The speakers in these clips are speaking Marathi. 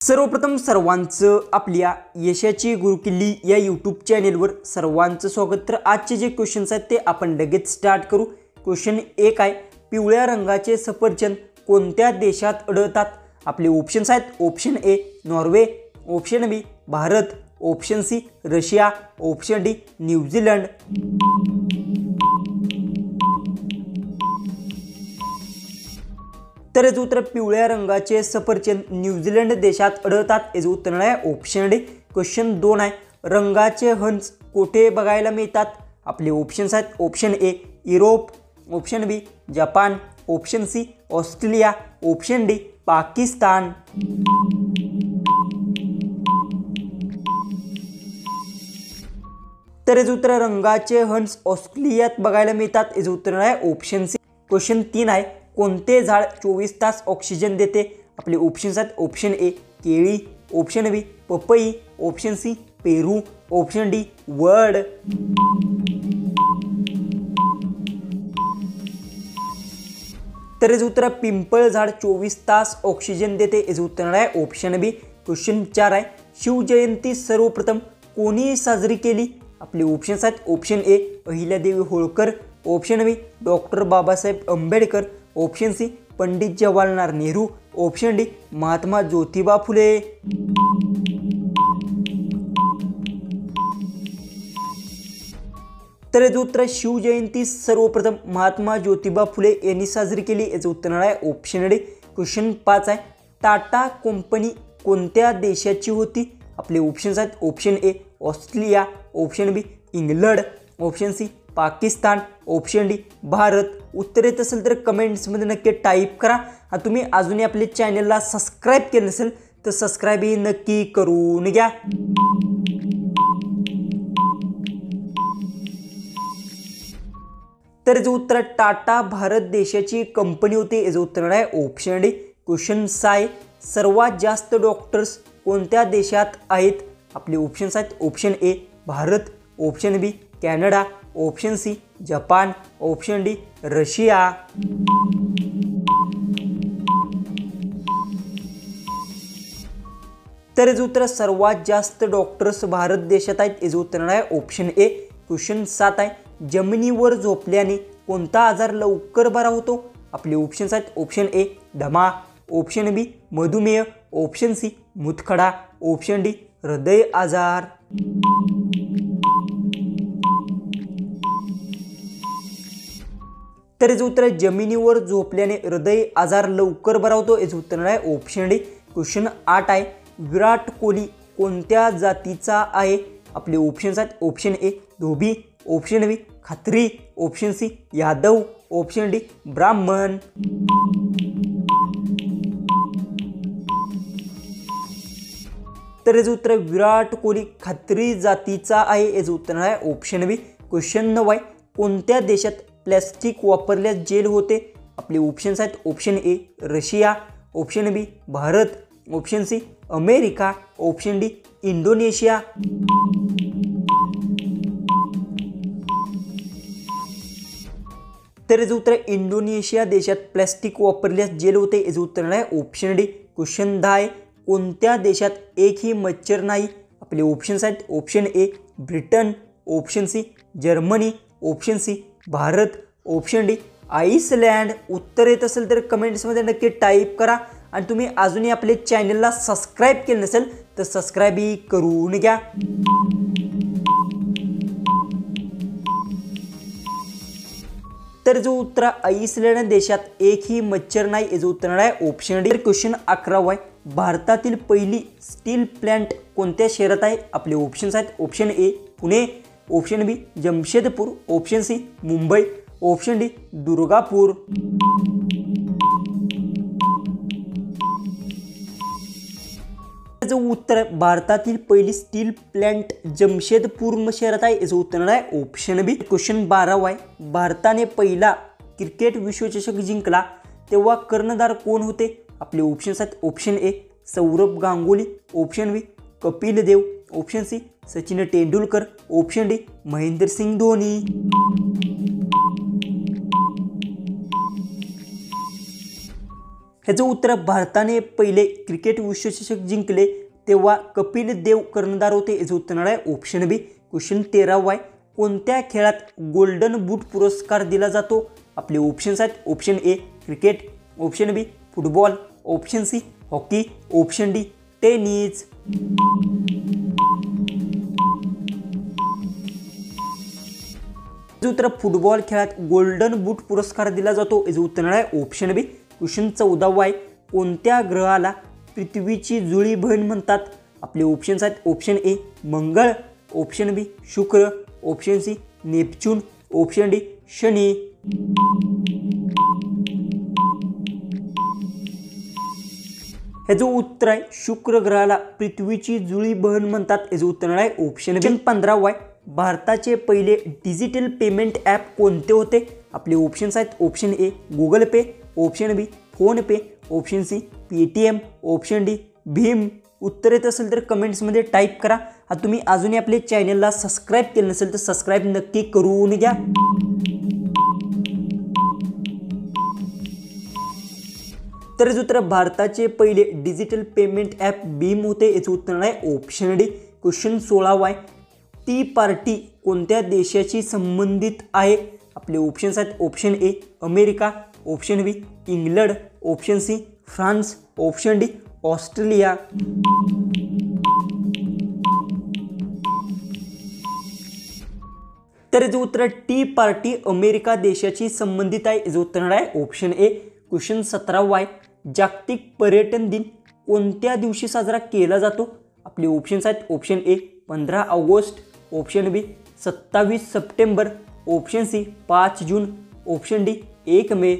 सर्वप्रथम सर्वांचं आपल्या यशाची गुरुकिल्ली या यूट्यूब चॅनेलवर सर्वांचं स्वागत। तर आजचे जे क्वेश्चन्स आहेत ते आपण लगेच स्टार्ट करू। क्वेश्चन 1 आहे, पिवळ्या रंगाचे सफरचंद कोणत्या देशात आढळतात? आपले ऑप्शन्स आहेत, option A Norway, option B Bharat, option C Russia, option D New Zealand. तर याचं उत्तर पिवळ्या रंगाचे सफरचंद न्यूझीलंड देशात आढळतात। याचं उत्तर आहे ऑप्शन डी। क्वेश्चन 2 आहे, रंगाचे हंस कोठे बघायला मिळतात? आपले ऑप्शन्स आहेत, option A Europe, option B Japan, option C Australia, option D Pakistan. तर याचं उत्तर रंगाचे हंस ऑस्ट्रेलियात बघायला मिळतात। याचं उत्तर आहे ऑप्शन सी। क्वेश्चन 3 आहे, कोणते झाड 24 तास ऑक्सिजन देते? आपले ऑप्शन्स आहेत, ऑप्शन ए केळी, ऑप्शन बी पपई, ऑप्शन सी पेरू, ऑप्शन डी वड। तर याचं उत्तर पिंपळ झाड 24 तास ऑक्सिजन देते। याचं उत्तर आहे ऑप्शन बी। क्वेश्चन 4 आहे, शिवजयंती सर्वप्रथम कोणी साजरी केली? आपले ऑप्शन्स आहेत, option A Ahilyadevi Holkar, option B doctor Babasaheb Ambedkar, option C Pandit Jawaharlal Nehru, option D Mahatma Jyotiba Phule. तर याचं उत्तर शिवजयंती सर्वप्रथम महात्मा ज्योतिबा फुले यांनी साजरी केली। याचं उत्तर आहे ऑप्शन डी। क्वेश्चन 5 आहे, टाटा कंपनी कोणत्या देशाची होती? आपले ऑप्शन्स आहेत, option A Australia, option B England, option C Pakistan, option D Bharat. उत्तर येत असेल तर कमेंट्समध्ये नक्की टाईप करा। आणि तुम्ही अजूनही आपल्या चॅनलला सबस्क्राईब केलं नसेल तर सबस्क्राईबही नक्की करून घ्या। तर याचं उत्तर टाटा भारत देशाची कंपनी होती। याचं उत्तर आहे ऑप्शन डी। क्वेश्चन 6 आहे, सर्वात जास्त डॉक्टर्स कोणत्या देशात आहेत? आपले ऑप्शन्स आहेत, option A Bharat, option B Canada, option C Japan, option D Russia. तर याचं उत्तर सर्वात जास्त डॉक्टर्स भारत देशात आहेत। याचं उत्तर आहे ऑप्शन ए। क्वेश्चन 7 आहे, जमिनीवर झोपल्याने कोणता आजार लवकर बरा होतो? आपले ऑप्शन्स आहेत, ऑप्शन ए दमा, ऑप्शन बी मधुमेह, ऑप्शन सी मुतखडा, ऑप्शन डी हृदय आजार। तर याचं उत्तर जमिनीवर झोपल्याने हृदय आजार लवकर बरा होतो। याचं उत्तर आहे ऑप्शन डी। क्वेश्चन 8 आहे, विराट कोहली कोणत्या जातीचा आहे? आपले ऑप्शन्स आहेत, option A Dhobi, option B Khatri, option C Yadav, option D Brahmin. तर याचं उत्तर विराट कोहली खत्री जातीचा आहे। याचं उत्तर आहे ऑप्शन बी। क्वेश्चन 9 आहे, कोणत्या देशात प्लॅस्टिक वापरल्यास जेल होते? आपले ऑप्शन्स आहेत, option A Russia, option B Bharat, option C America, option D Indonesia. तर याचं उत्तर इंडोनेशिया देशात प्लॅस्टिक वापरल्यास जेल होते। याचं उत्तर आहे ऑप्शन डी। क्वेश्चन 10 आहे, कोणत्या देशात एकही मच्छर नाही? आपले ऑप्शन्स आहेत, option A Britain, option C Germany, option C Bharat, option D Iceland. उत्तर येत असेल तर कमेंट्समध्ये नक्की टाईप करा। आणि तुम्ही अजूनही आपल्या चॅनलला सबस्क्राईब केलं नसेल तर सबस्क्राईबही करून घ्या। तर जो उत्तर आइसलँड देशात एकही मच्छर नाही। याचं उत्तर आहे ऑप्शन डी। क्वेश्चन 11 आहे, भारतातील पहिली स्टील प्लांट कोणत्या शहरात आहे? आपले ऑप्शन्स आहेत, option A Pune, option B Jamshedpur, option C Mumbai, option D Durgapur. याचं उत्तर भारतातील पहिली स्टील प्लांट जमशेदपूर शहरात आहे। याचं उत्तर आहे ऑप्शन बी। क्वेश्चन 12 आहे, भारताने पहिला क्रिकेट विश्वचषक जिंकला तेव्हा कर्णधार कोण होते? आपले ऑप्शन्स आहेत, option A Saurabh Ganguly, option B Kapil Dev, option C Sachin Tendulkar, option D Mahendrasingh Dhoni. ह्याचं उत्तर भारताने पहिले क्रिकेट विश्वचषक जिंकले तेव्हा कपिल देव कर्णधार होते, याचं उत्तर आहे ऑप्शन बी. क्वेश्चन 13 आहे, कोणत्या खेळात गोल्डन बूट पुरस्कार दिला जातो? आपले ऑप्शन्स आहेत option A cricket, option B football, option C hockey, option D tennis. उत्तर फुटबॉल खेळात गोल्डन बूट पुरस्कार दिला जातो, याचं उत्तर आहे ऑप्शन बी. क्वेश्चन 14 आहे, कोणत्या ग्रहाला पृथ्वीची जुळी बहीण म्हणतात? आपले ऑप्शन्स आहेत ऑप्शन ए मंगळ, option B Shukra, option C Neptune, option D Shani. ह्याचं उत्तर आहे शुक्र ग्रहाला पृथ्वीची जुळी बहीण म्हणतात, याचं उत्तर आहे ऑप्शन बी. 15 आहे, भारताचे पहिले डिजिटल पेमेंट ॲप कोणते होते? आपले ऑप्शन्स आहेत option A Google Pay, option B PhonePe, option C Paytm, option D भीम. उत्तर येत असेल तर कमेंट्समध्ये टाईप करा. तुम्ही अजूनही आपले चॅनलला सबस्क्राईब केलं नसेल तर सबस्क्राईब नक्की करून घ्या. तर उत्तर भारताचे पहिले डिजिटल पेमेंट ॲप भीम होते, याचं उत्तर आहे ऑप्शन डी. क्वेश्चन 16 आहे, टी पार्टी कोणत्या देशाशी संबंधित आहे? आपले ऑप्शन्स आहेत option A America, option B England, option C France, option D Australia. तर याचं उत्तर टी पार्टी अमेरिका देशाशी संबंधित आहे, याचं उत्तर आहे ऑप्शन ए. क्वेश्चन 17 आहे, जागतिक पर्यटन दिन कोणत्या दिवशी साजरा केला जातो? आपले ऑप्शन्स आहेत option A 15 August, option B 27 September, option C 5 June, option D 1 May.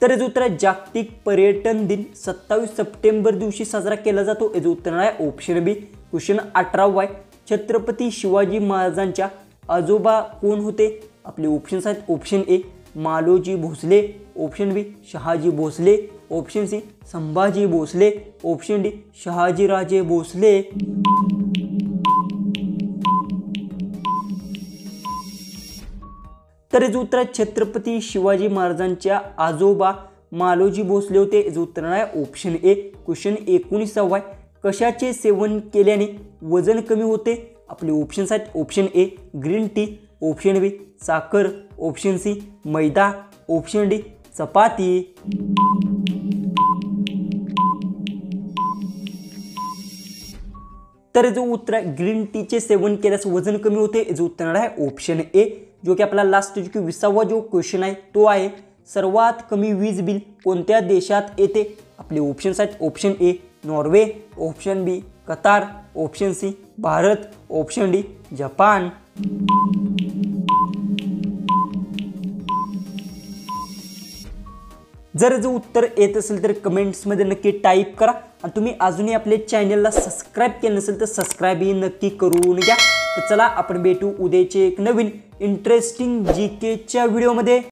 तर याचं उत्तर आहे जागतिक पर्यटन दिन 27 सप्टेंबर दिवशी साजरा केला जातो, याचं उत्तर आहे ऑप्शन बी. क्वेश्चन 18 आहे, छत्रपती शिवाजी महाराजांच्या आजोबा कोण होते? आपले ऑप्शन्स आहेत option A Maloji Bhosale, option B Shahaji Bhosale, option C Sambhaji Bhosale, option D Shahajiraje Bhosale. तर याचं उत्तर आहे छत्रपती शिवाजी महाराजांच्या आजोबा मालोजी भोसले होते, याचं उत्तर आहे ऑप्शन ए. क्वेश्चन 19 आहे, कशाचे सेवन केल्याने वजन कमी होते? आपले ऑप्शन्स आहेत option A green tea, option B साखर, ऑप्शन सी मैदा, ऑप्शन डी चपाती. तर याचं उत्तर आहे ग्रीन टीचे सेवन केल्यास वजन कमी होते, याचं उत्तर आहे ऑप्शन ए. जो की आपला लास्ट जो की 20वा जो क्वेश्चन आहे तो आहे, सर्वात कमी वीज बिल कोणत्या देशात येते? आपले ऑप्शन्स आहेत option A Norway, option B Qatar, option C Bharat, option D Japan. जर याचं उत्तर येत असेल तर कमेंट्समध्ये नक्की टाईप करा. आणि तुम्ही अजूनही आपल्या चॅनलला सबस्क्राईब केलं नसेल तर सबस्क्राईबही नक्की करून घ्या. तर चला आपण भेटू उद्याचे एक नवीन इंटरेस्टिंग जीकेच्या व्हिडिओमध्ये.